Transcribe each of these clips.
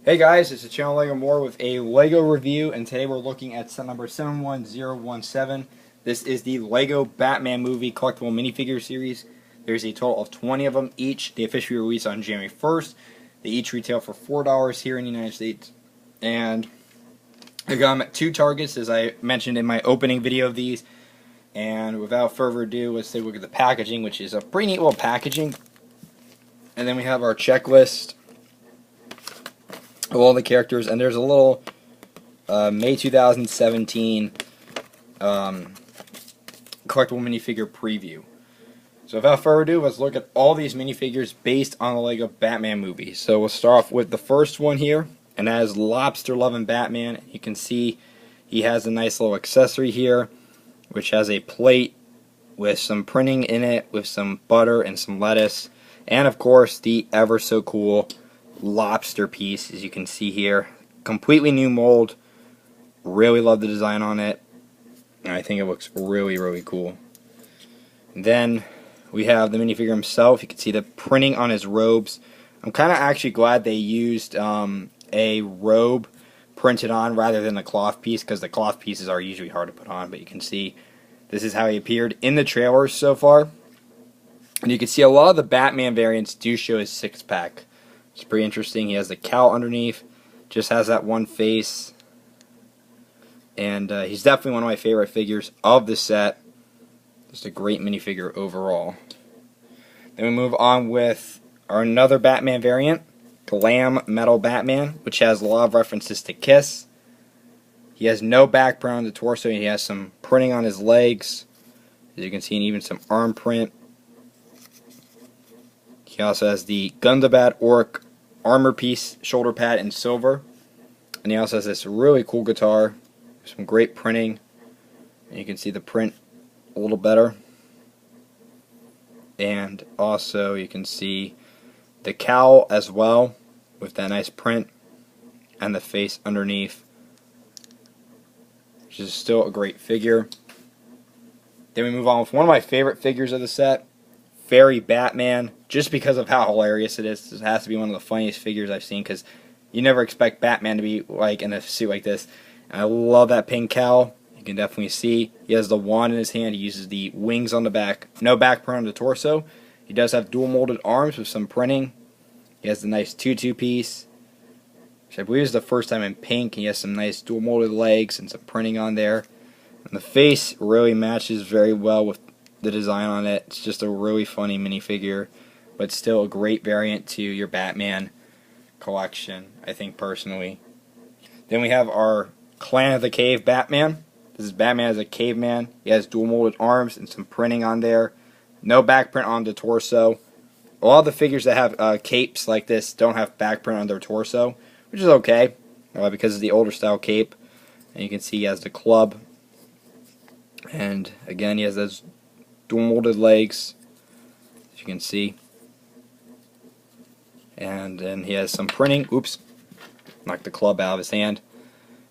Hey guys, it's the channel Lego More with a Lego review, and today we're looking at set number 71017. This is the Lego Batman movie collectible minifigure series. There's a total of 20 of them each. They officially released on January 1st. They each retail for $4 here in the United States. And I got them at two Targets, as I mentioned in my opening video of these. And without further ado, let's take a look at the packaging, which is a pretty neat little packaging. And then we have our checklist of all the characters, and there's a little May 2017 collectible minifigure preview. So without further ado, let's look at all these minifigures based on the Lego Batman movie. So we'll start off with the first one here, and that is Lobster Loving Batman. You can see he has a nice little accessory here, which has a plate with some printing in it, with some butter and some lettuce, and of course the ever so cool lobster piece, as you can see here. Completely new mold. Really love the design on it, and I think it looks really cool. And then we have the minifigure himself. You can see the printing on his robes. I'm kind of actually glad they used a robe printed on rather than a cloth piece, because the cloth pieces are usually hard to put on. But you can see this is how he appeared in the trailers so far, and you can see a lot of the Batman variants do show his six-pack. It's pretty interesting. He has the cowl underneath, just has that one face, and he's definitely one of my favorite figures of the set. Just a great minifigure overall. Then we move on with our another Batman variant, Glam Metal Batman, which has a lot of references to Kiss. He has no back print on the torso. He has some printing on his legs, as you can see, and even some arm print. He also has the Gundabad Orc armor piece, shoulder pad in silver. And he also has this really cool guitar, some great printing. And you can see the print a little better. And also you can see the cowl as well, with that nice print, and the face underneath, which is still a great figure. Then we move on with one of my favorite figures of the set, Fairy Batman, just because of how hilarious it is. This has to be one of the funniest figures I've seen, because you never expect Batman to be like in a suit like this. And I love that pink cowl. You can definitely see he has the wand in his hand. He uses the wings on the back. No back print on the torso. He does have dual molded arms with some printing. He has the nice tutu piece, which I believe is the first time in pink. He has some nice dual molded legs and some printing on there. And the face really matches very well with the design on it. It's just a really funny minifigure, but still a great variant to your Batman collection, I think, personally. Then we have our Clan of the Cave Batman. This is Batman as a caveman. He has dual molded arms and some printing on there. No back print on the torso. A lot of the figures that have capes like this don't have back print on their torso, which is okay, because it's the older style cape. And you can see he has the club. And again, he has those dual molded legs, as you can see. And then he has some printing. Oops, knocked the club out of his hand.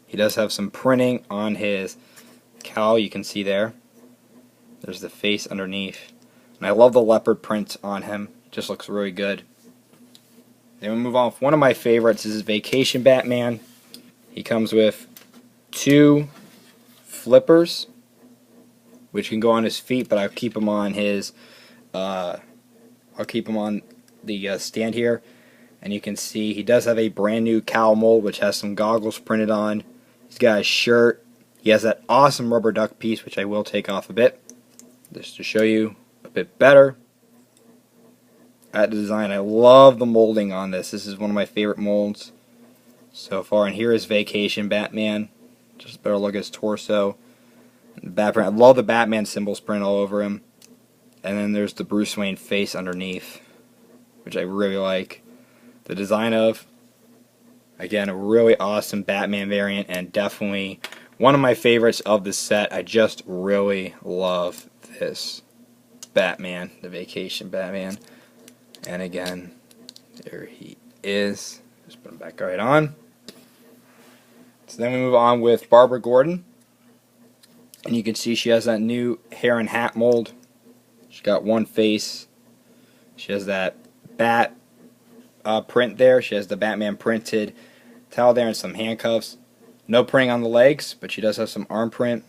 He does have some printing on his cowl, you can see there. There's the face underneath. And I love the leopard print on him. Just looks really good. Then we move on with one of my favorites. This is Vacation Batman. He comes with two flippers, which can go on his feet, but I'll keep him on his the stand here. And you can see he does have a brand new cowl mold, which has some goggles printed on. He's got a shirt. He has that awesome rubber duck piece, which I will take off a bit, just to show you a bit better at the design. I love the molding on this. This is one of my favorite molds so far. And here is Vacation Batman. Just a better look at his torso. The Batman. I love the Batman symbols print all over him. And then there's the Bruce Wayne face underneath, which I really like the design of. Again, a really awesome Batman variant, and definitely one of my favorites of the set. I just really love this Batman, the Vacation Batman. And again, there he is. Just put him back right on. So then we move on with Barbara Gordon. And you can see she has that new hair and hat mold. She's got one face. She has that bat print there. She has the Batman printed towel there and some handcuffs. No printing on the legs, but she does have some arm print.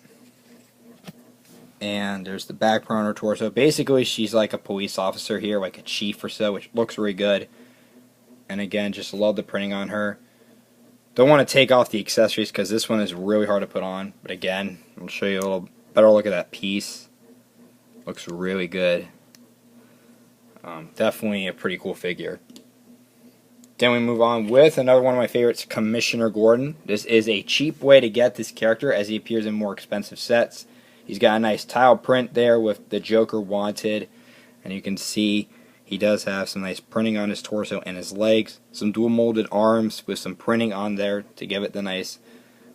And there's the back part on her torso. Basically, she's like a police officer here, like a chief or so, which looks really good. And again, just love the printing on her. Don't want to take off the accessories because this one is really hard to put on. But again, I'll show you a little better look at that piece. Looks really good. Definitely a pretty cool figure. Then we move on with another one of my favorites, Commissioner Gordon. This is a cheap way to get this character as he appears in more expensive sets. He's got a nice tile print there with the Joker wanted. And you can see he does have some nice printing on his torso and his legs. Some dual molded arms with some printing on there to give it the nice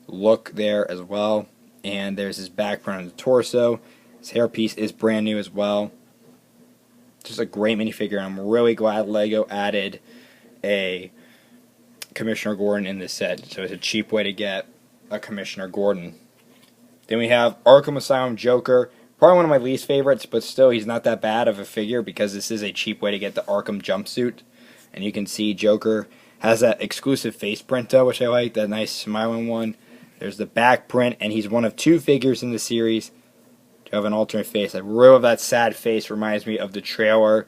look there as well. And there's his back print on the torso. His hairpiece is brand new as well. Just a great minifigure. I'm really glad LEGO added a Commissioner Gordon in this set. So it's a cheap way to get a Commissioner Gordon. Then we have Arkham Asylum Joker. Probably one of my least favorites, but still he's not that bad of a figure because this is a cheap way to get the Arkham jumpsuit. And you can see Joker has that exclusive face print though, which I like, that nice smiling one. There's the back print, and he's one of 2 figures in the series to have an alternate face. I really love that sad face. Reminds me of the trailer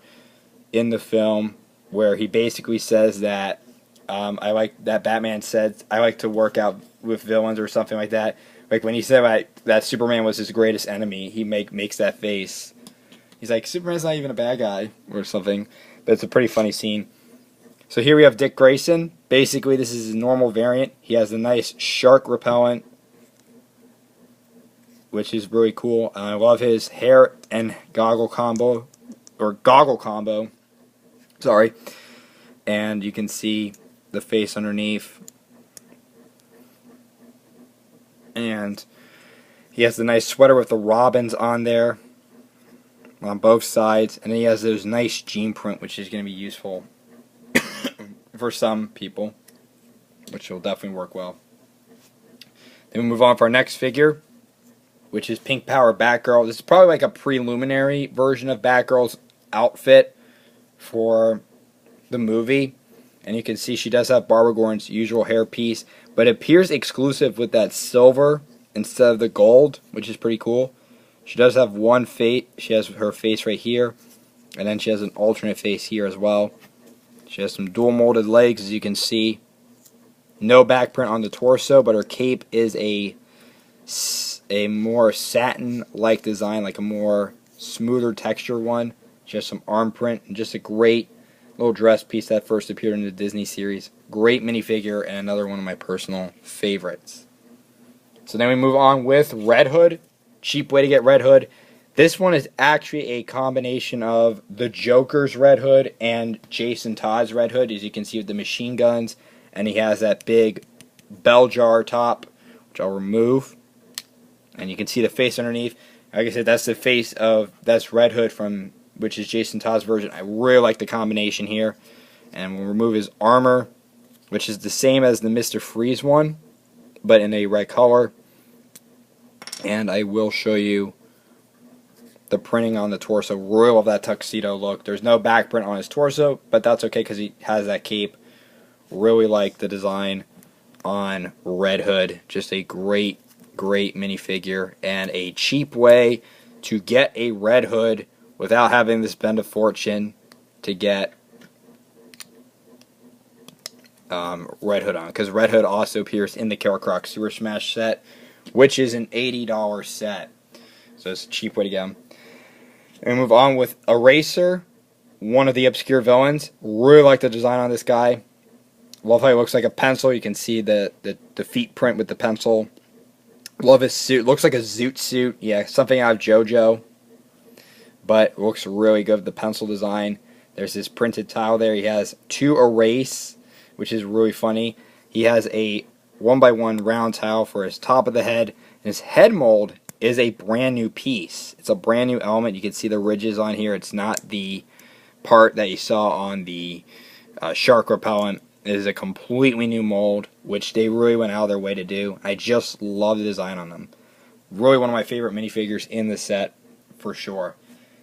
in the film where he basically says that I like that Batman said I like to work out with villains or something like that. Like when he said that Superman was his greatest enemy, he makes that face. He's like, Superman's not even a bad guy or something. But it's a pretty funny scene. So here we have Dick Grayson. Basically, this is his normal variant. He has a nice shark repellent, which is really cool. I love his hair and goggle combo, Sorry. And you can see the face underneath. And he has the nice sweater with the robins on there on both sides. And then he has those nice jean print, which is going to be useful for some people, which will definitely work well. Then we move on for our next figure, which is Pink Power Batgirl. This is probably like a preliminary version of Batgirl's outfit for the movie. And you can see she does have Barbara Gordon's usual hairpiece, but it appears exclusive with that silver instead of the gold, which is pretty cool. She does have one face. She has her face right here, and then she has an alternate face here as well. She has some dual molded legs, as you can see. No back print on the torso, but her cape is a more satin-like design, like a more smoother texture one. She has some arm print, and just a great little dress piece that first appeared in the Disney series. Great minifigure, and another one of my personal favorites. So then we move on with Red Hood. Cheap way to get Red Hood. This one is actually a combination of the Joker's Red Hood and Jason Todd's Red Hood, as you can see with the machine guns. And he has that big bell jar top, which I'll remove. And you can see the face underneath. Like I said, that's Red Hood from, which is Jason Todd's version. I really like the combination here. And we'll remove his armor, which is the same as the Mr. Freeze one, but in a red color. And I will show you the printing on the torso. Really love that tuxedo look. There's no back print on his torso, but that's okay because he has that cape. Really like the design on Red Hood. Just a great, great minifigure, and a cheap way to get a Red Hood without having to spend a fortune to get Red Hood on. Because Red Hood also appears in the Killer Croc Sewer Smash set, which is an $80 set. So it's a cheap way to get them. And we move on with Eraser, one of the obscure villains. Really like the design on this guy. Love how he looks like a pencil. You can see the feet print with the pencil. Love his suit. Looks like a zoot suit. Yeah, something out of JoJo. But looks really good with the pencil design. There's his printed tile there. He has 2 erase, which is really funny. He has a 1x1 round tile for his top of the head. And his head mold is a brand new piece. It's a brand new element. You can see the ridges on here. It's not the part that you saw on the shark repellent. It is a completely new mold, which they really went out of their way to do. I just love the design on them. Really one of my favorite minifigures in the set, for sure.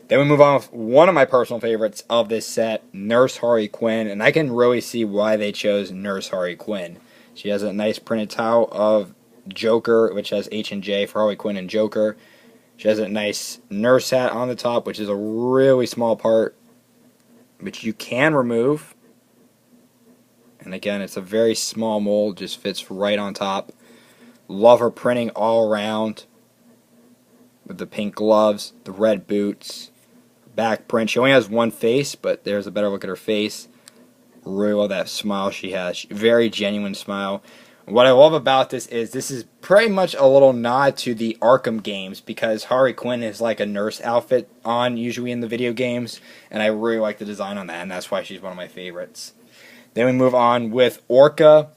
Then we move on with one of my personal favorites of this set, Nurse Harley Quinn. And I can really see why they chose Nurse Harley Quinn. She has a nice printed towel of Joker, which has H and J for Harley Quinn and Joker. She has a nice nurse hat on the top, which is a really small part, which you can remove. And again, it's a very small mold, just fits right on top. Love her printing all around with the pink gloves, the red boots, back print. She only has one face, but there's a better look at her face. Really love that smile she has. Very genuine smile. What I love about this is pretty much a little nod to the Arkham games, because Harley Quinn is like a nurse outfit on usually in the video games, and I really like the design on that, and that's why she's one of my favorites. Then we move on with Orca,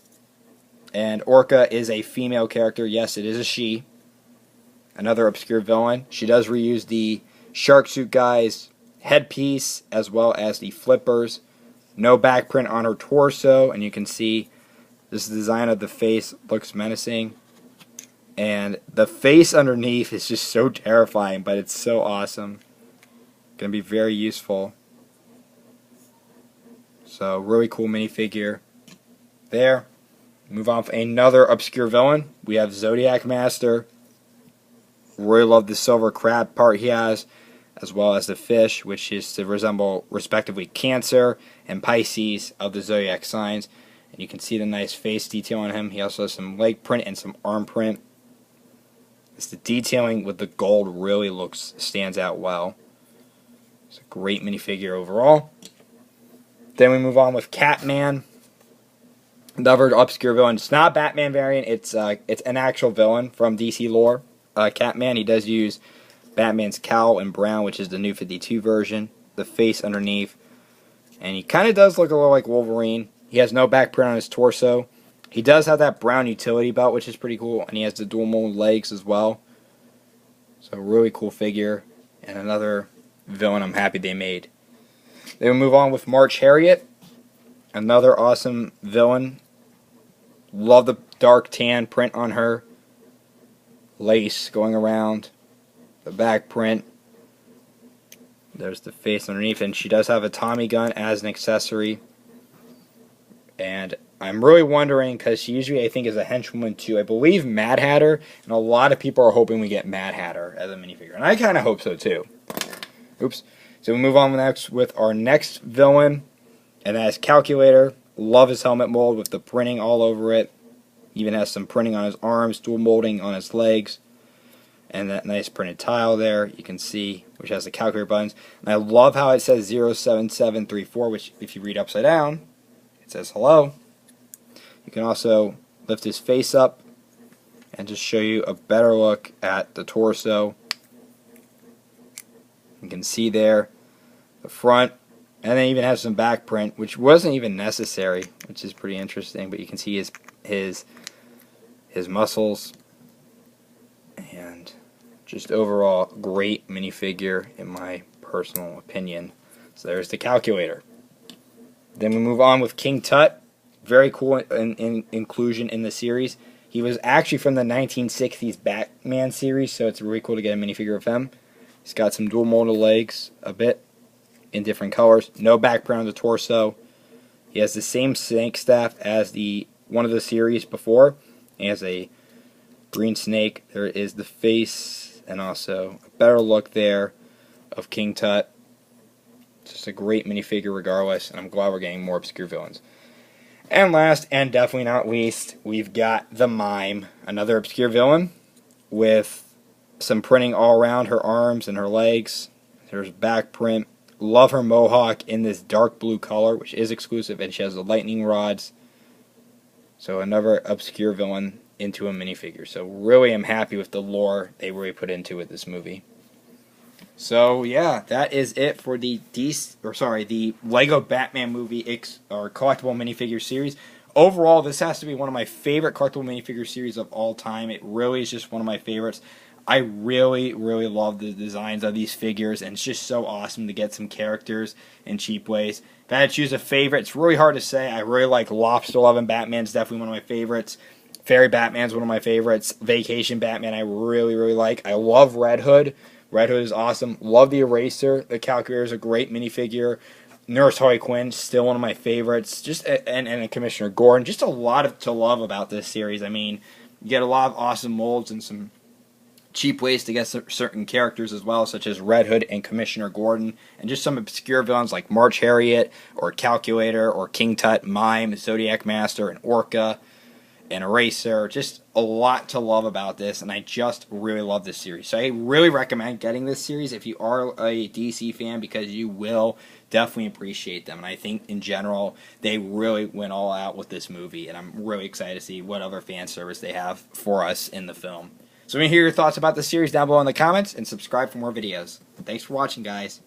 and Orca is a female character. Yes, it is a she. Another obscure villain. She does reuse the shark suit guy's headpiece as well as the flippers. No back print on her torso, and you can see this design of the face looks menacing. And the face underneath is just so terrifying, but it's so awesome. Going to be very useful. So, really cool minifigure there. Move on for another obscure villain. We have Zodiac Master. Really love the silver crab part he has, as well as the fish, which is to resemble respectively Cancer and Pisces of the zodiac signs. And you can see the nice face detail on him. He also has some leg print and some arm print. It's the detailing with the gold really stands out well. It's a great minifigure overall. Then we move on with Catman. Another obscure villain. It's not a Batman variant. It's an actual villain from DC lore. Catman, he does use Batman's cowl in brown, which is the new 52 version. The face underneath. And he kind of does look a little like Wolverine. He has no back print on his torso. He does have that brown utility belt, which is pretty cool. And he has the dual mold legs as well. So really cool figure. And another villain I'm happy they made. Then we move on with March Harriet. Another awesome villain. Love the dark tan print on her. Lace going around. The back print. There's the face underneath. And she does have a Tommy gun as an accessory. And I'm really wondering, because she usually, I think, is a henchwoman to, I believe, Mad Hatter. And a lot of people are hoping we get Mad Hatter as a minifigure. And I kind of hope so, too. Oops. So we move on next with our next villain. And that is Calculator. Love his helmet mold with the printing all over it. Even has some printing on his arms, dual molding on his legs. And that nice printed tile there, you can see, which has the calculator buttons. And I love how it says 07734, which if you read upside down, it says hello. You can also lift his face up and just show you a better look at the torso. You can see there the front, and then even has some back print, which wasn't even necessary, which is pretty interesting. But you can see his muscles, and just overall great minifigure in my personal opinion. So there's the Calculator. Then we move on with King Tut. Very cool inclusion in the series. He was actually from the 1960s Batman series, so it's really cool to get a minifigure of him. He's got some dual molded legs, a bit in different colors. No back print on the torso. He has the same snake staff as one of the series before. He has a green snake. There is the face, and also a better look there of King Tut. Just a great minifigure regardless, and I'm glad we're getting more obscure villains. And last, and definitely not least, we've got the Mime, another obscure villain with some printing all around her arms and her legs. There's back print. Love her mohawk in this dark blue color, which is exclusive, and she has the lightning rods. So another obscure villain into a minifigure. So really am happy with the lore they really put into it this movie. So yeah, that is it for the Lego Batman movie or collectible minifigure series. Overall, this has to be one of my favorite collectible minifigure series of all time. It really is just one of my favorites. I really, really love the designs of these figures, and it's just so awesome to get some characters in cheap ways. If I had to choose a favorite, it's really hard to say. I really like Lobster Lovin' Batman's definitely one of my favorites. Fairy Batman's one of my favorites. Vacation Batman I really, really like. I love Red Hood. Red Hood is awesome. Love the Eraser. The Calculator is a great minifigure. Nurse Harley Quinn, still one of my favorites. And Commissioner Gordon. Just a lot to love about this series. I mean, you get a lot of awesome molds and some cheap ways to get certain characters as well, such as Red Hood and Commissioner Gordon, and just some obscure villains like March Harriet, or Calculator, or King Tut, Mime, Zodiac Master, and Orca, and Eraser. Just a lot to love about this, and I just really love this series. So I really recommend getting this series if you are a DC fan, because you will definitely appreciate them. And I think in general they really went all out with this movie, and I'm really excited to see what other fan service they have for us in the film. So let me hear your thoughts about the series down below in the comments, and subscribe for more videos. Thanks for watching, guys.